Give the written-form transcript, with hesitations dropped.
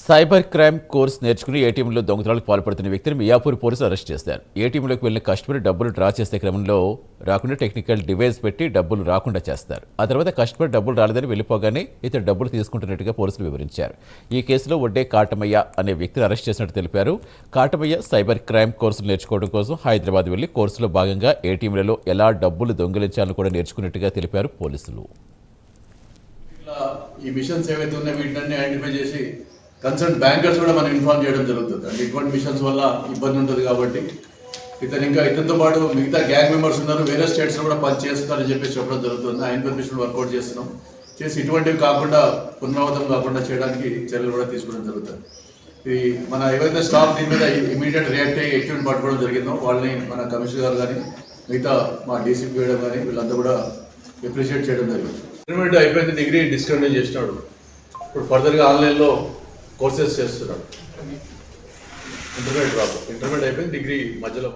Cyber crime course నేర్చుకుని ఏటీఎంలో దొంగతనాలకు పాల్పడుతున్న వ్యక్తిని మియాపూర్ పోలీసులు అరెస్ట్ చేశారు. ఏటీఎంలోకి వెళ్లిన కస్టమర్ డబ్బులు డ్రా చేసే క్రమంలో రాకుండా టెక్నికల్ డివైస్ పెట్టి డబ్బులు రాకుండా చేస్తారు. ఆ తర్వాత కస్టమర్ డబ్బులు రాలేదని వెళ్లిపోగానే ఇతడు డబ్బులు తీసుకుంటున్నట్టుగా పోలీసులు వివరించారు. ఈ కేసులో వడ్డే కాటమయ్య అనే వ్యక్తిని అరెస్ట్ చేసినట్టు తెలిపారు. కాటమయ్య సైబర్ క్రైమ్ కోర్సులు నేర్చుకోవడం కోసం హైదరాబాద్ వెళ్లి కోర్సులో భాగంగా ఏటీఎంలలో ఎలా డబ్బులు దొంగిలించాలని కూడా నేర్చుకున్నట్టుగా తెలిపారు పోలీసులు. ఈ మిషన్స్ ఏవైతే ఉన్నాయో వీటిని ఐడెంటిఫై చేసి కన్సర్న్ బ్యాంకర్స్ కూడా మనం ఇన్ఫార్మ్ చేయడం జరుగుతుంది. అంటే ఇటువంటి మిషన్స్ వల్ల ఇబ్బంది ఉంటుంది కాబట్టి ఇతనితో పాటు మిగతా గ్యాంగ్ మెంబర్స్ ఉన్నారు, వేరే స్టేట్స్లో కూడా పని చేస్తున్నారని చెప్పేసి చెప్పడం జరుగుతుంది. ఆ ఇన్ఫర్మేషన్ వర్కౌట్ చేస్తున్నాం. చేసి ఇటువంటివి కాకుండా పునరావృతం కాకుండా చేయడానికి చర్యలు కూడా తీసుకోవడం జరుగుతుంది. ఇది మన ఏవైతే స్టాఫ్ దీని మీద ఇమీడియట్ రియాక్ట్ అయ్యి ఎక్విప్మెంట్ పట్టుకోవడం జరిగిందో వాళ్ళని మన కమిషనర్ గారు కానీ మిగతా మా డీసీపీ వేయడం కానీ వీళ్ళంతా కూడా అప్రిషియేట్ చేయడం జరిగింది. ఇంటర్మీడియట్ అయిపోయింది, డిగ్రీ డిస్కంటిన్యూ చేసినాడు. ఇప్పుడు ఫర్దర్గా ఆన్లైన్లో కోర్సెస్ చేస్తున్నాడు. ఇంటర్మీడియట్ అయిపోయింది, డిగ్రీ మధ్యలో